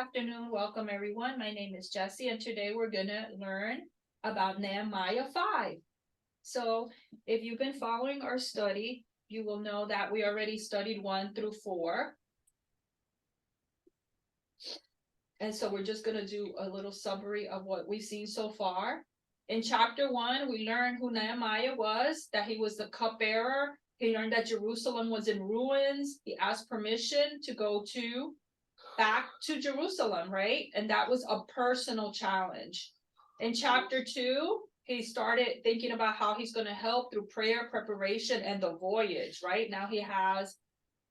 afternoon. Welcome, everyone. My name is Jessie, and today we're going to learn about Nehemiah 5. So if you've been following our study, you will know that we already studied 1 through 4. And so we're just going to do a little summary of what we've seen so far. In chapter 1, we learned who Nehemiah was, that he was the cupbearer. He learned that Jerusalem was in ruins. He asked permission to go back to Jerusalem, right? And that was a personal challenge. In chapter 2, he started thinking about how he's going to help through prayer, preparation, and the voyage, right? Now he has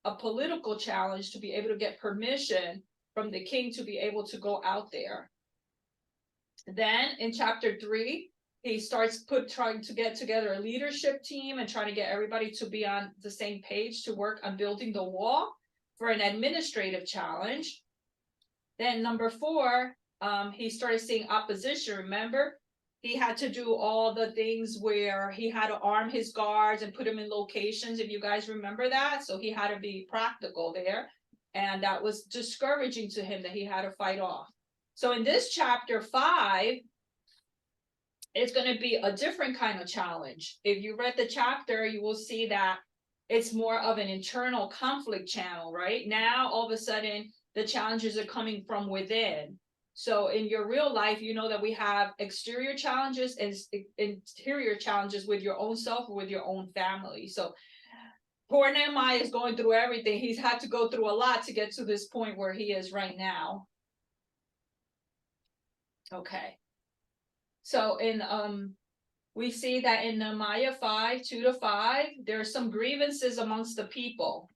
a political challenge to be able to get permission from the king to be able to go out there. Then in chapter 3, he starts trying to get together a leadership team and trying to get everybody to be on the same page to work on building the wall for an administrative challenge. Then number 4, he started seeing opposition. Remember, he had to do all the things where he had to arm his guards and put them in locations, if you guys remember that. So he had to be practical there. And that was discouraging to him that he had to fight off. So in this chapter 5, it's going to be a different kind of challenge. If you read the chapter, you will see that it's more of an internal conflict channel, right? Now, all of a sudden, the challenges are coming from within. So in your real life, you know that we have exterior challenges and interior challenges with your own self or with your own family. So poor Nehemiah is going through everything. He's had to go through a lot to get to this point where he is right now. Okay. So we see that in Nehemiah 5, 2-5, there are some grievances amongst the people.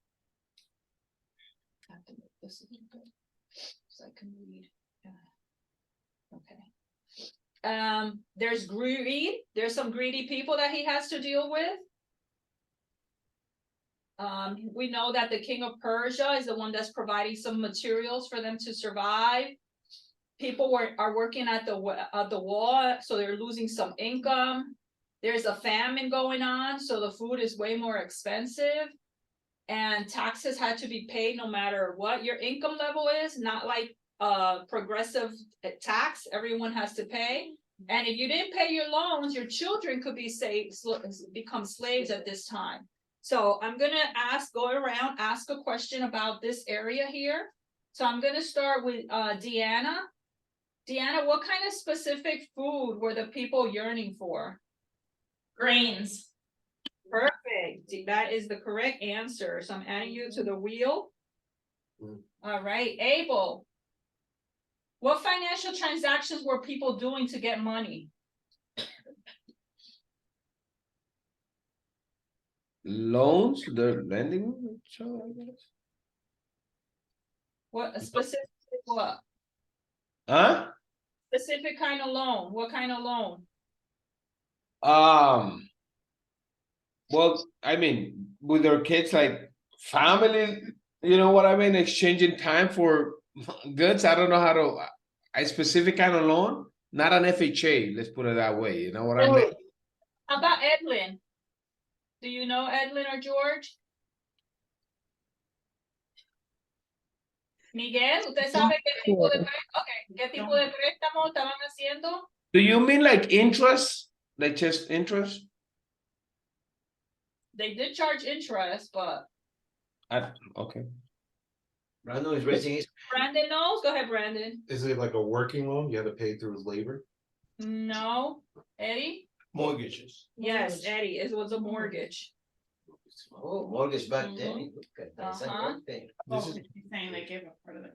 I have to make this a little bit so I can read. Okay. There's greed. There's some greedy people that he has to deal with. We know that the king of Persia is the one that's providing some materials for them to survive. People are working at the wall, so they're losing some income. There's a famine going on, so the food is way more expensive. And taxes had to be paid no matter what your income level is, not like progressive tax everyone has to pay. And if you didn't pay your loans, your children could become slaves at this time. So I'm going to go around, ask a question about this area here. So I'm going to start with Deanna. Deanna, what kind of specific food were the people yearning for? Grains. Perfect. That is the correct answer. So I'm adding you to the wheel. All right. Abel, what financial transactions were people doing to get money? Loans, they're lending. So I guess. What specific what? Huh? Specific kind of loan. What kind of loan? Well, I mean, with their kids, like family, you know what I mean? Exchanging time for goods. I don't know how to, a specific kind of loan, not an FHA, let's put it that way. You know what I mean? How about Edwin? Do you know Edwin or George? Miguel, ¿usted sabe qué tipo de ¿qué tipo de préstamo estaban haciendo? Do you mean like interest? Like just interest? They did charge interest, but Okay. Brandon is raising his. Brandon knows. Go ahead, Brandon. Is it like a working loan? You have to pay through his labor? No. Eddie? Mortgages. Yes, Eddie. It was a mortgage. Oh, mortgage back then. That's a good thing. This is saying they gave up part of it.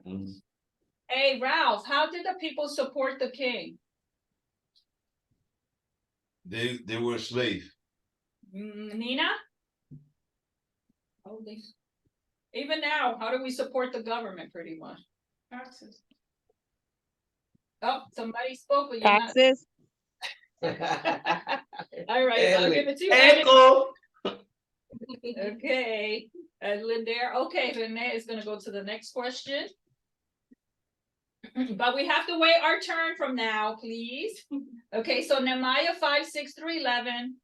Hey, Ralph, how did the people support the king? They were slaves. Nina? Oh, even now, how do we support the government pretty much? Taxes. Oh, somebody spoke, but you're Taxes. not. All right, I'll give it to you. Echo. Okay, Edwin there. Okay, Renee is gonna go to the next question. But we have to wait our turn from now, please. Okay, so Nehemiah 5, 6 through 11.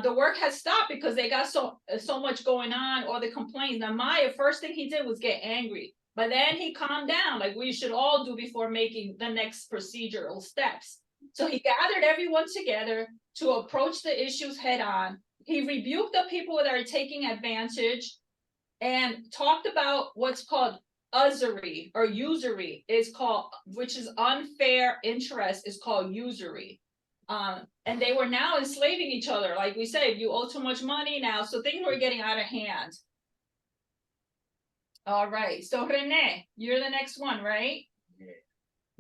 The work has stopped because they got so much going on, all the complaints. Nehemiah, first thing he did was get angry. But then he calmed down, like we should all do before making the next procedural steps. So he gathered everyone together to approach the issues head on. He rebuked the people that are taking advantage and talked about what's called usury or usury is called, which is unfair interest is called usury. And they were now enslaving each other. Like we say, you owe too much money now. So things were getting out of hand. All right, so Renee, you're the next one, right?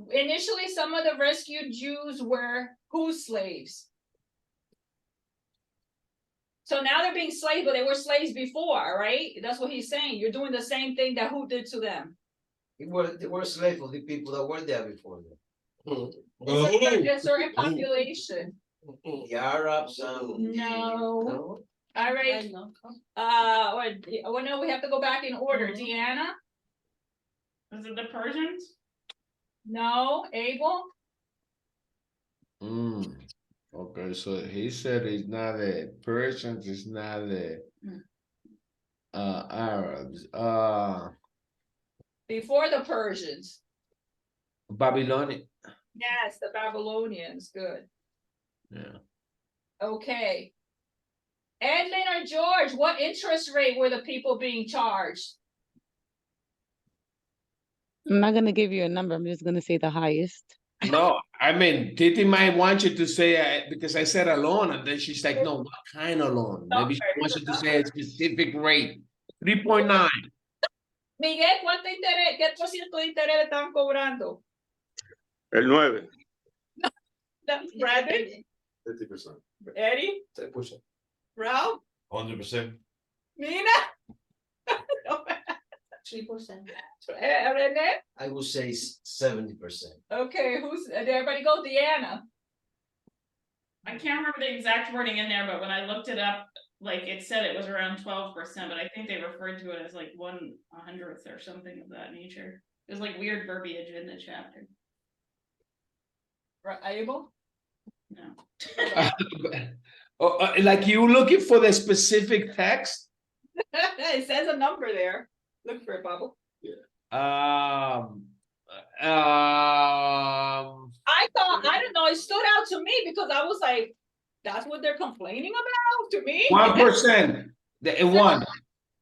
Initially, some of the rescued Jews were whose slaves? So now they're being slaves, but they were slaves before, right? That's what he's saying. You're doing the same thing that who did to them? They were slaves of the people that were there before them. It's a certain population. The Arabs and. No. All right. Well, no, we have to go back in order. Deanna? Was it the Persians? No. Abel? Okay, so he said it's not the Persians, it's not the Arabs. Before the Persians. Babylonian. Yes, the Babylonians. Good. Yeah. Okay. Edlin or George, what interest rate were the people being charged? I'm not gonna give you a number. I'm just gonna say the highest. No, I mean, Titi might want you to say, because I said a loan, and then she's like, no, what kind of loan? Maybe she wants you to say a specific rate. 3.9. Miguel, ¿cuánto interés, qué por ciento de interés le están cobrando? El 9. Brandon? 50%. Eddie? 10%. Ralph? 100%. Mina? 3%. Renee? I would say 70%. Okay, did everybody go? Deanna? I can't remember the exact wording in there, but when I looked it up, like it said it was around 12%, but I think they referred to it as like 1/100th or something of that nature. There's like weird verbiage in the chapter. Abel? No. Like you looking for the specific text? It says a number there. Look for it, Bubble. I thought, I don't know, it stood out to me because I was like, that's what they're complaining about to me? 1%. One.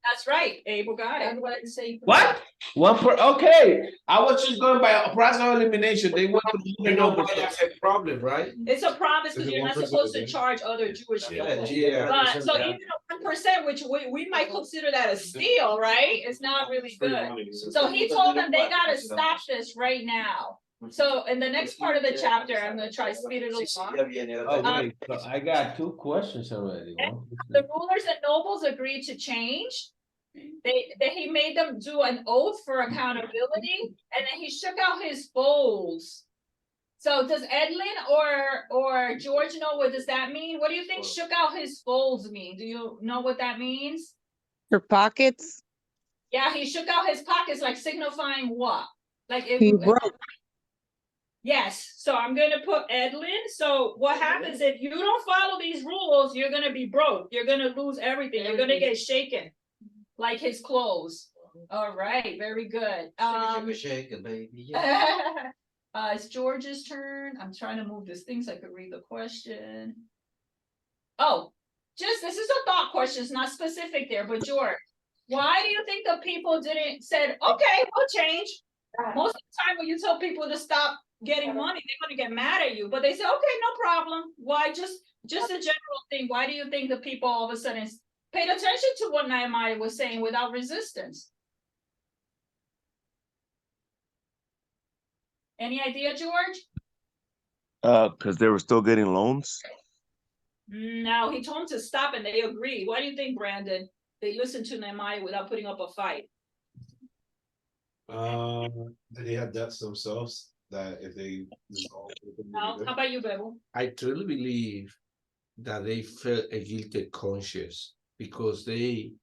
That's right, Abel got it. What? Okay. I was just going by a process of elimination. They want to You know why that's a problem, right? It's a promise because Is it you're not 1% supposed to again? charge other Jewish people. Yeah. But so even a 1%, which we might consider that a steal, right? It's not really good. So he told them they gotta stop this right now. So in the next part of the chapter, I'm gonna try to speed it along. Oh, wait, so I got 2 questions already. The rulers and nobles agreed to change. He made them do an oath for accountability, and then he shook out his folds. So does Edlin or George know what does that mean? What do you think shook out his folds mean? Do you know what that means? Her pockets, Yeah, he shook out his pockets, like signifying what? Like if he broke. Yes, so I'm gonna put Edlin. So what happens if you don't follow these rules, you're gonna be broke. You're gonna lose everything. You're gonna get shaken. Like his clothes. All right, very good. Shake it, baby. Yeah. It's George's turn. I'm trying to move this thing so I could read the question. Oh, this is a thought question. It's not specific there, but George, why do you think the people said, okay, we'll change? Most of the time when you tell people to stop getting money, they're gonna get mad at you, but they say, okay, no problem. Why? Just a general thing. Why do you think the people all of a sudden paid attention to what Nehemiah was saying without resistance? Any idea, George? Because they were still getting loans. No, he told them to stop and they agreed. Why do you think, Brandon? They listened to Nehemiah without putting up a fight. They had debts themselves that if they dissolve. How about you, Bebo? I truly believe that they felt a guilty conscience because they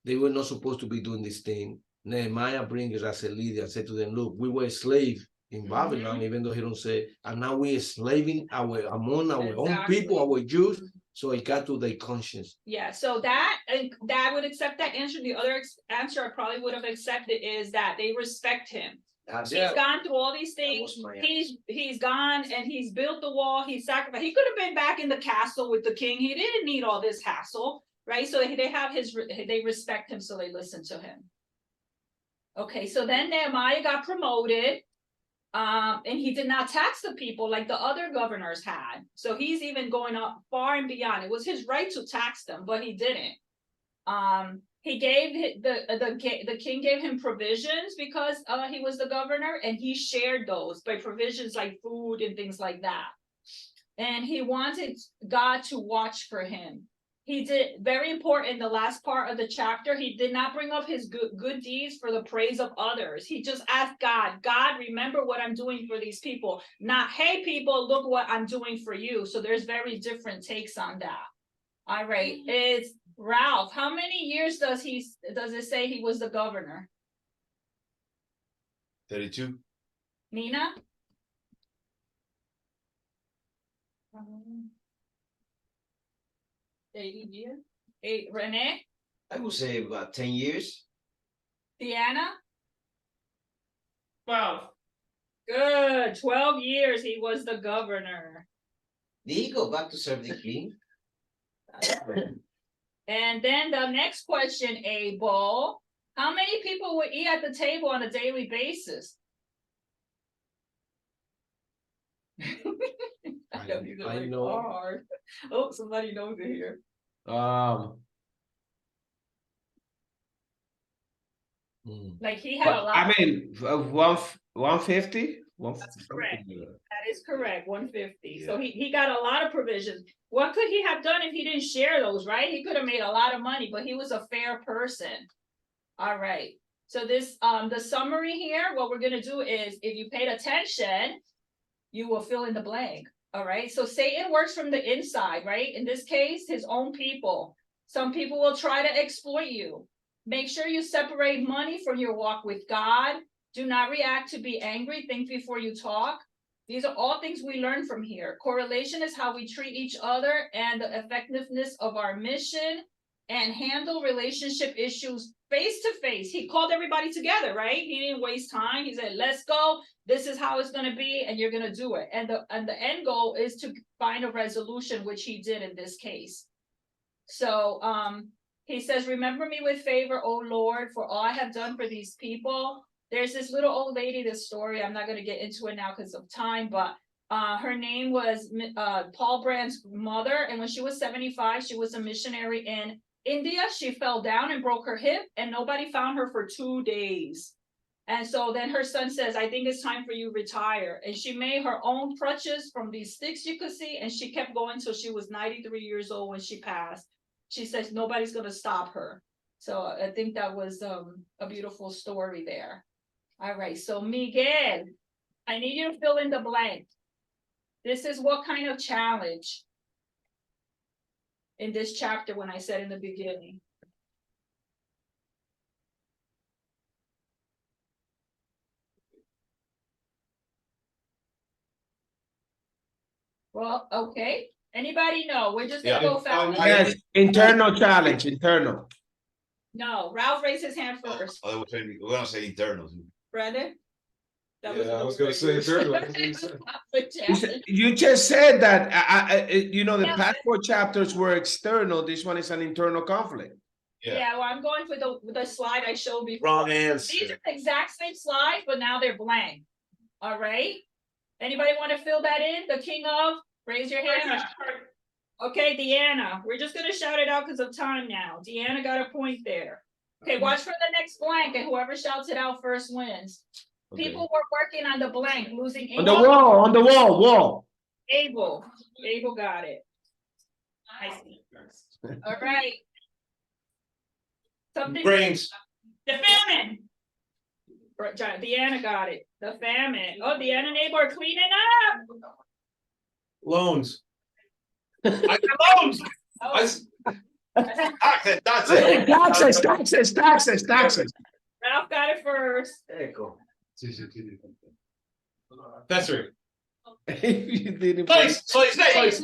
were not supposed to be doing this thing. Nehemiah brings it as a leader and said to them, look, we were slaves in Babylon, even though he don't say, and now we're slaving among our own Exactly. people, our Jews. So it got to their conscience. Yeah, so that, and that would accept that answer. The other answer I probably would have accepted is that they respect him. That's He's it. gone through all these things. was my- He's gone and he's built the wall. He sacrificed. He could have been back in the castle with the king. He didn't need all this hassle, right? So they have they respect him, so they listen to him. Okay, so then Nehemiah got promoted. And he did not tax the people like the other governors had. So he's even going up far and beyond. It was his right to tax them, but he didn't. He gave the king gave him provisions because he was the governor, and he shared those by provisions like food and things like that. And he wanted God to watch for him. He did, very important, the last part of the chapter, he did not bring up his good deeds for the praise of others. He just asked God, God, remember what I'm doing for these people. Not, hey, people, look what I'm doing for you. So there's very different takes on that. All right, it's Ralph. How many years does it say he was the governor? 32. Nina? 80 years. Renee? I would say about 10 years. Deanna? 12. Good. 12 years he was the governor. Did he go back to serve the king? And then the next question, Abel. How many people would eat at the table on a daily basis? I know. Hard. Oh, somebody knows it here. Like he had a lot. I mean, 150. That's correct. That is correct. 150. So he got a lot of provisions. What could he have done if he didn't share those, right? He could have made a lot of money, but he was a fair person. All right. So this the summary here, what we're gonna do is, if you paid attention, you will fill in the blank. All right. So Satan works from the inside, right? In this case, his own people. Some people will try to exploit you. Make sure you separate money from your walk with God. Do not react to be angry. Think before you talk. These are all things we learn from here. Correlation is how we treat each other and the effectiveness of our mission, and handle relationship issues face to face. He called everybody together, right? He didn't waste time. He said, let's go. This is how it's going to be, and you're going to do it. And the end goal is to find a resolution, which he did in this case. So he says, remember me with favor, O Lord, for all I have done for these people. There's this little old lady, this story, I'm not going to get into it now because of time, but her name was Paul Brand's mother. And when she was 75, she was a missionary in India. She fell down and broke her hip, and nobody found her for 2 days. And so then her son says, I think it's time for you to retire. And she made her own crutches from these sticks you could see. And she kept going till she was 93 years old when she passed. She says, nobody's going to stop her. So I think that was a beautiful story there. All right. So Miguel, I need you to fill in the blank. This is what kind of challenge in this chapter when I said in the beginning. Well, okay. Anybody know? We're just gonna Yeah. go fast. Yes, internal challenge, internal. No, Ralph raised his hand first. We're gonna say internal. Brandon? That Yeah, I was gonna say internal. internal. You just said that, you know, the Yeah. past 4 chapters were external. This one is an internal conflict. Yeah, well, I'm going for the slide I showed before. Wrong These answer. are the exact same slide, but now they're blank. All right. Anybody want to fill that in? The king of? Raise your hand. Okay, Deanna. We're just gonna shout it out because of time now. Deanna got a point there. Okay, watch for the next blank, and whoever shouts it out first wins. Okay. People were working on the blank, losing. On the wall. Abel got it. I see first. All right. Something. Brains. The famine. Deanna got it. The famine. Oh, Deanna and Abel are cleaning up. Loans. I got loans. Oh, That's it. Taxes. Ralph got it first. Echo. That's right. You didn't. Soy Brandon got it, Soy.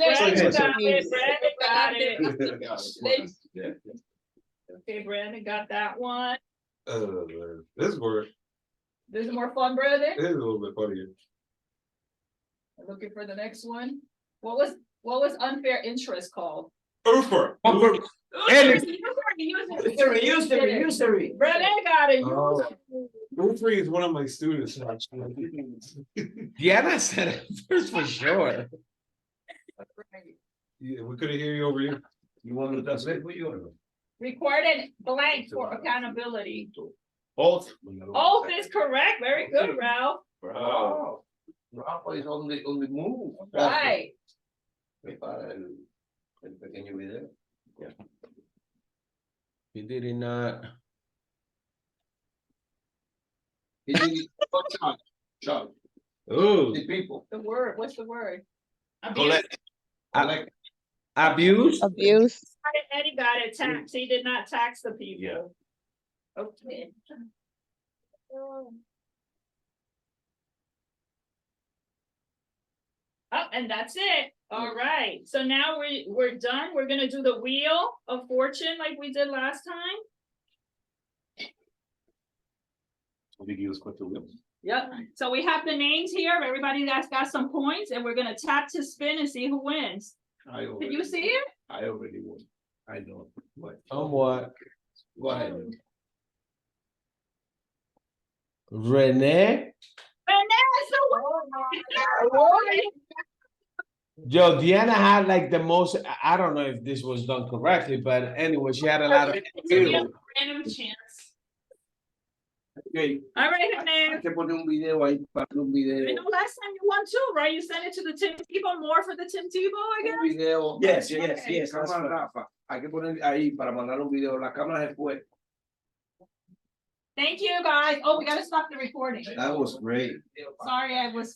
Brandon got it. Okay, Brandon got that one. This word This is more fun, Brandon. is a little bit funnier. Looking for the next one. What was unfair interest called? Ufer. Usury. Brandon got it. Oh. Ufer is one of my students. Diana said it first for sure. Yeah, we couldn't hear you over here. You want me to translate for you or no? Recorded blank for accountability. Both. Oath is correct. Very good, Ralph. Wow. Rafa is on the move. Right. Prepara el pequeño video. You did not. He did it one time. Chuck, Oh, the people. The word, what's the word? Abuse. Collect. abuse. Abuse. Eddie got it, tax, he did not tax the people. Okay. Oh, and that's it. All right, so now we're done. We're gonna do the wheel of fortune like we did last time. Yep, so we have the names here of everybody that's got some points, and we're gonna tap to spin and see who wins. Can you see it? I already won. I know. What? Somewhat. Go ahead. Renee. Vanessa, Yo, Diana had like the most, I don't know if this was done correctly, but anyway, she had a lot of. Random chance. Okay. all right, Hay Vanessa. que poner un video ahí para un I video. know last time you won too, right? You sent it to the Tim Tebow, more for the Tim Tebow, I guess? Un video. Yes, yes, yes, that's Cámara, right. Rafa. Hay que poner ahí para mandar un video. La cámara se fue. Thank you, guys. Oh, we gotta stop the recording. That was great. Sorry, I was